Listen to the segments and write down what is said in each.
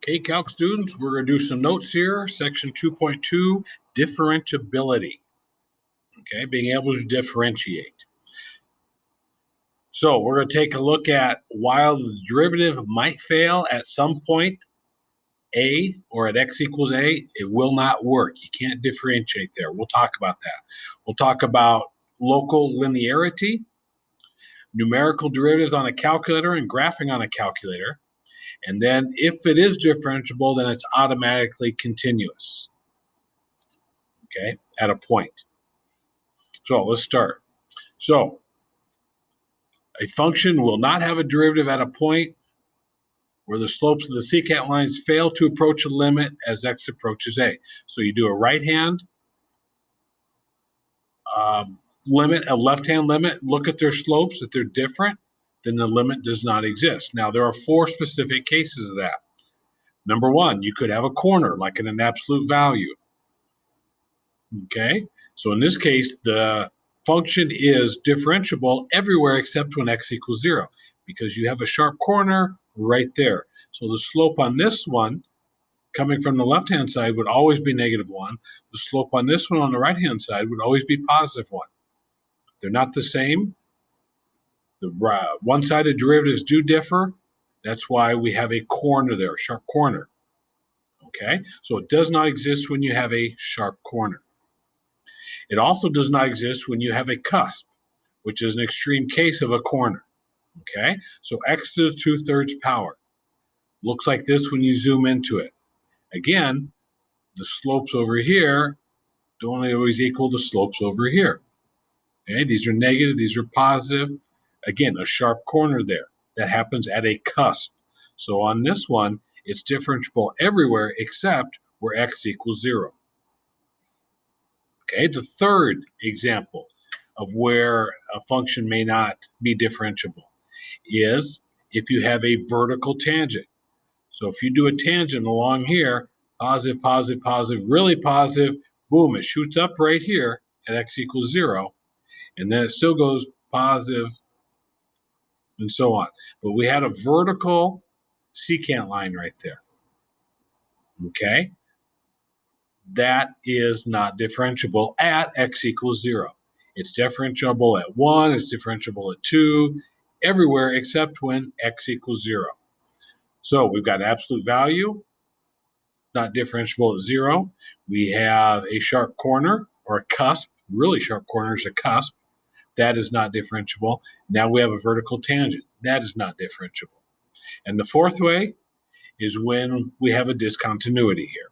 Hey, Calc students, we're going to do some notes here. Section 2.2, differentiability. Okay, being able to differentiate. So we're going to take a look at while the derivative might fail at some point, a, or at x equals a, it will not work. You can't differentiate there. We'll talk about that. We'll talk about local linearity, numerical derivatives on a calculator, and graphing on a calculator. And then if it is differentiable, then it's automatically continuous, okay, at a point. So let's start. So a function will not have a derivative at a point where the slopes of the secant lines fail to approach a limit as x approaches a. So you do a right-hand limit, a left-hand limit, look at their slopes. If they're different, then the limit does not exist. Now, there are four specific cases of that. Number one, you could have a corner, like in an absolute value. Okay, so in this case, the function is differentiable everywhere except when x equals 0, because you have a sharp corner right there. So the slope on this one, coming from the left-hand side, would always be -1. The slope on this one on the right-hand side would always be +1. They're not the same. The one-sided derivatives do differ. That's why we have a corner there, a sharp corner. Okay, so it does not exist when you have a sharp corner. It also does not exist when you have a cusp, which is an extreme case of a corner. Okay, so x to the 2/3 power looks like this when you zoom into it. Again, the slopes over here don't always equal the slopes over here. Okay, these are negative, these are positive. Again, a sharp corner there. That happens at a cusp. So on this one, it's differentiable everywhere except where x equals 0. Okay, the third example of where a function may not be differentiable is if you have a vertical tangent. So if you do a tangent along here, positive, positive, positive, really positive, boom, it shoots up right here at x equals 0, and then it still goes positive and so on. But we had a vertical secant line right there. Okay? That is not differentiable at x equals 0. It's differentiable at 1, it's differentiable at 2, everywhere except when x equals 0. So we've got absolute value, not differentiable at 0. We have a sharp corner or a cusp, really sharp corner is a cusp. That is not differentiable. Now we have a vertical tangent. That is not differentiable. And the fourth way is when we have a discontinuity here.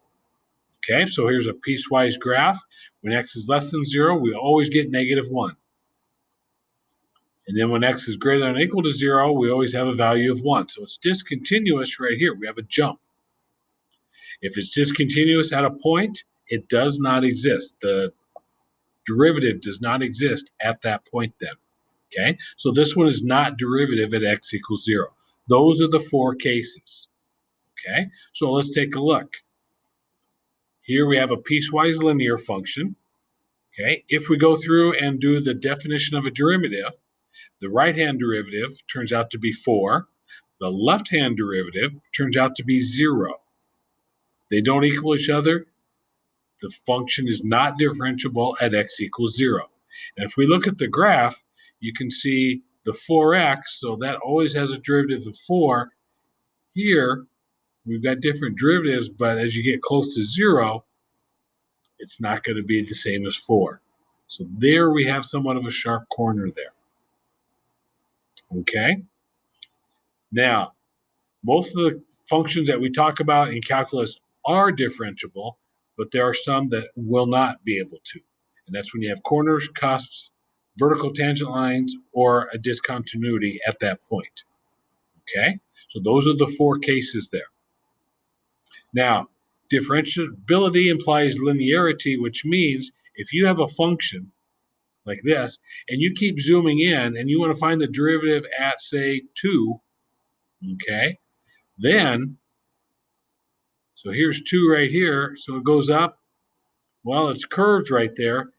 Okay, so here's a piecewise graph. When x is less than 0, we always get -1. And then when x is greater than or equal to 0, we always have a value of 1. So it's discontinuous right here. We have a jump. If it's discontinuous at a point, it does not exist. The derivative does not exist at that point then. Okay, so this one is not derivative at x equals 0. Those are the four cases. Okay, so let's take a look. Here we have a piecewise linear function. Okay, if we go through and do the definition of a derivative, the right-hand derivative turns out to be 4. The left-hand derivative turns out to be 0. They don't equal each other. The function is not differentiable at x equals 0. And if we look at the graph, you can see the 4x, so that always has a derivative of 4. Here, we've got different derivatives, but as you get close to 0, it's not going to be the same as 4. So there we have somewhat of a sharp corner there. Okay? Now, most of the functions that we talk about in calculus are differentiable, but there are some that will not be able to. And that's when you have corners, cusps, vertical tangent lines, or a discontinuity at that point. Okay? So those are the four cases there. Now, differentiability implies linearity, which means if you have a function like this, and you keep zooming in, and you want to find the derivative at, say, 2, okay, then, so here's 2 right here, so it goes up. Well, it's curved right there,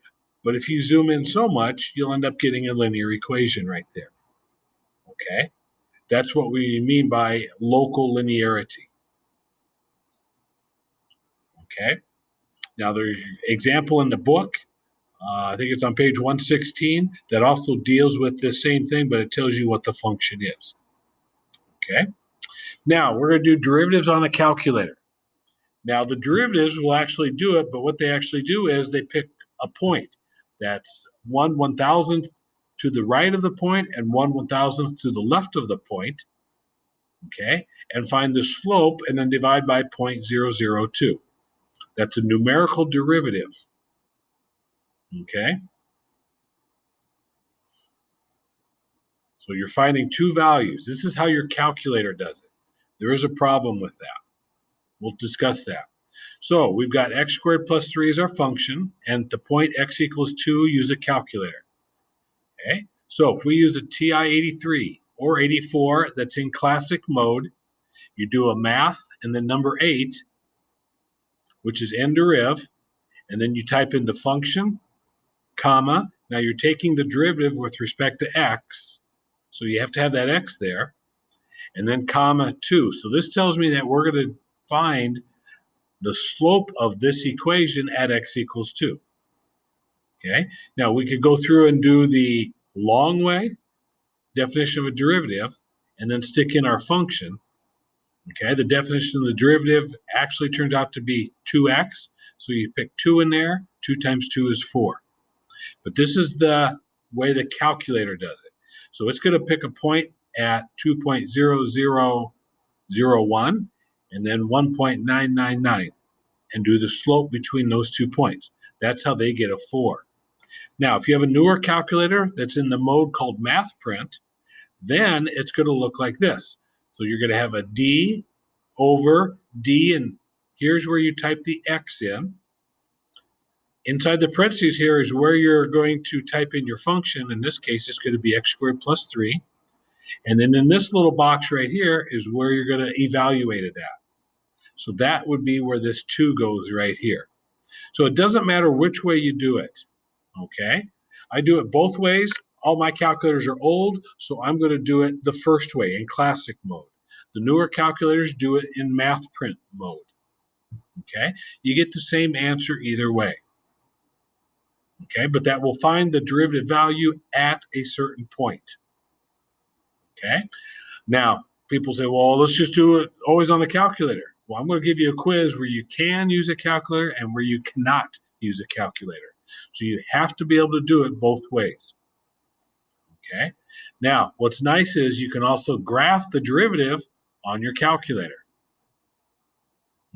but if you zoom in so much, you'll end up getting a linear equation right there, okay? That's what we mean by local linearity. Okay. Now, there's an example in the book. I think it's on page 116 that also deals with the same thing, but it tells you what the function is. Okay. Now, we're going to do derivatives on a calculator. Now, the derivatives will actually do it, but what they actually do is they pick a point that's 1/1000th to the right of the point and 1/1000th to the left of the point, okay, and find the slope and then divide by 0.002. That's a numerical derivative, okay? So you're finding two values. This is how your calculator does it. There is a problem with that. We'll discuss that. So we've got x squared plus 3 is our function, and the point x equals 2, use a calculator. Okay, so if we use a TI-83 or 84 that's in classic mode, you do a math and then number 8, which is n-deriv, and then you type in the function, comma. Now you're taking the derivative with respect to x, so you have to have that x there, and then comma 2. So this tells me that we're going to find the slope of this equation at x equals 2. Okay, now we could go through and do the long way, definition of a derivative, and then stick in our function. Okay, the definition of the derivative actually turns out to be 2x, so you pick 2 in there, 2 times 2 is 4. But this is the way the calculator does it. So it's going to pick a point at 2.0001 and then 1.999 and do the slope between those 2 points. That's how they get a 4. Now, if you have a newer calculator that's in the mode called Math Print, then it's going to look like this. So you're going to have a d over d, and here's where you type the x in. Inside the parentheses here is where you're going to type in your function. In this case, it's going to be x squared plus 3. And then in this little box right here is where you're going to evaluate it at. So that would be where this 2 goes right here. So it doesn't matter which way you do it, okay? I do it both ways. All my calculators are old, so I'm going to do it the first way in classic mode. The newer calculators do it in Math Print mode, okay? You get the same answer either way, okay? But that will find the derivative value at a certain point, okay? Now, people say, well, let's just do it always on the calculator. Well, I'm going to give you a quiz where you can use a calculator and where you cannot use a calculator. So you have to be able to do it both ways. Okay. Now, what's nice is you can also graph the derivative on your calculator.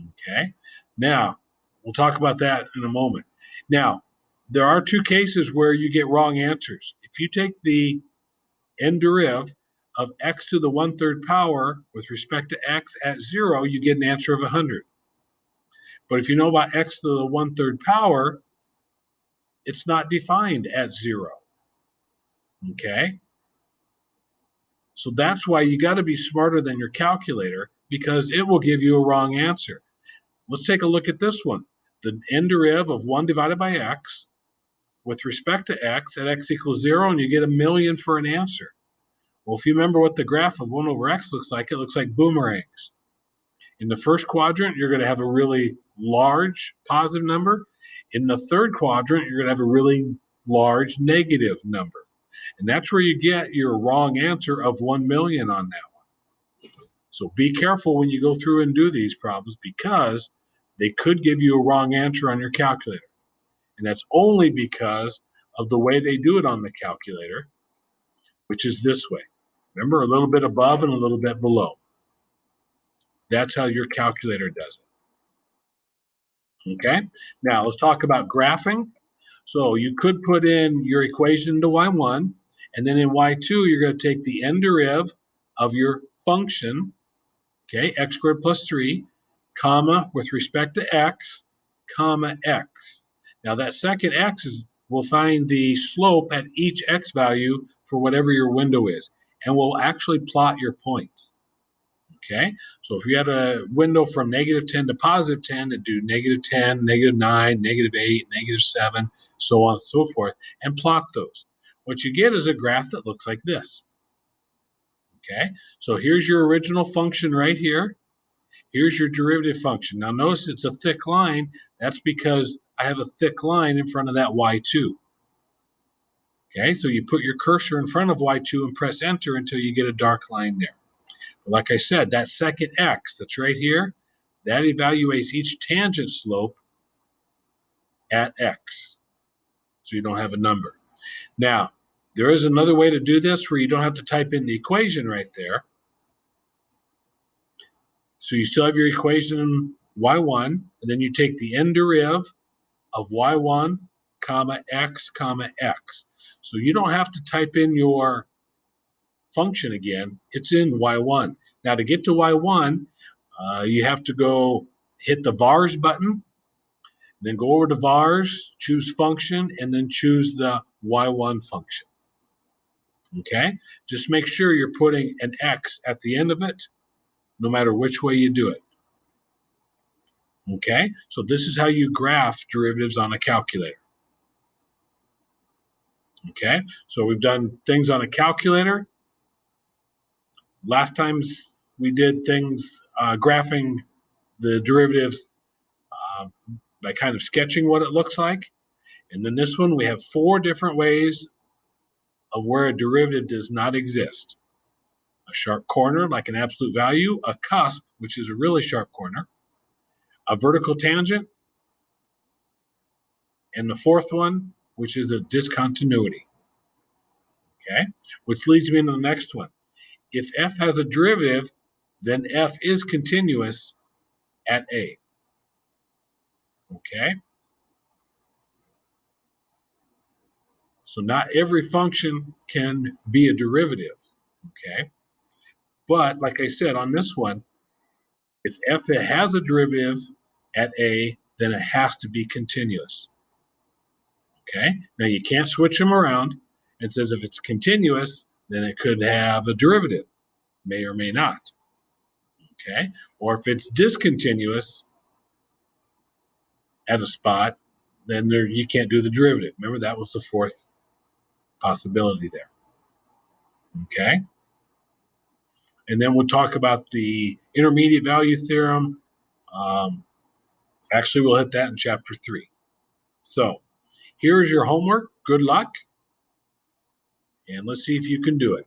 Okay. Now, we'll talk about that in a moment. Now, there are 2 cases where you get wrong answers. If you take the n-deriv of x to the 1/3 power with respect to x at 0, you get an answer of 100. But if you know about x to the 1/3 power, it's not defined at 0. Okay? So that's why you got to be smarter than your calculator, because it will give you a wrong answer. Let's take a look at this one. The n-deriv of 1 divided by x with respect to x at x equals 0, and you get 1,000,000 for an answer. Well, if you remember what the graph of 1 over x looks like, it looks like boomerangs. In the first quadrant, you're going to have a really large positive number. In the third quadrant, you're going to have a really large negative number. And that's where you get your wrong answer of 1,000,000 on that one. So be careful when you go through and do these problems, because they could give you a wrong answer on your calculator. And that's only because of the way they do it on the calculator, which is this way. Remember, a little bit above and a little bit below. That's how your calculator does it. Okay? Now, let's talk about graphing. So you could put in your equation into y1, and then in y2, you're going to take the n-deriv of your function, okay, x squared plus 3, comma, with respect to x, comma, x. Now, that second x will find the slope at each x value for whatever your window is, and will actually plot your points. Okay, so if you had a window from -10 to +10, it'd do -10, -9, -8, -7, so on and so forth, and plot those. What you get is a graph that looks like this. Okay, so here's your original function right here. Here's your derivative function. Now notice it's a thick line. That's because I have a thick line in front of that y2. Okay, so you put your cursor in front of y2 and press enter until you get a dark line there. But like I said, that second x that's right here, that evaluates each tangent slope at x. So you don't have a number. Now, there is another way to do this where you don't have to type in the equation right there. So you still have your equation in y1, and then you take the end derivative of y1, comma, x. So you don't have to type in your function again. It's in y1. Now to get to y1, you have to go hit the vars button, then go over to vars, choose function, and then choose the y1 function. Okay? Just make sure you're putting an x at the end of it, no matter which way you do it. Okay? So this is how you graph derivatives on a calculator. Okay? So we've done things on a calculator. Last times we did things graphing the derivatives by kind of sketching what it looks like. And then this one, we have 4 different ways of where a derivative does not exist. A sharp corner, like an absolute value, a cusp, which is a really sharp corner, a vertical tangent, and the 4th one, which is a discontinuity. Okay, which leads me into the next one. If f has a derivative, then f is continuous at a. Okay, so not every function can be a derivative. Okay, but like I said on this one, if f has a derivative at a, then it has to be continuous. Okay, now you can't switch them around. It says if it's continuous, then it could have a derivative, may or may not. Okay, or if it's discontinuous at a spot, then you can't do the derivative. Remember, that was the 4th possibility there. Okay, and then we'll talk about the intermediate value theorem. Actually, we'll hit that in chapter 3. So here's your homework. Good luck, and let's see if you can do it.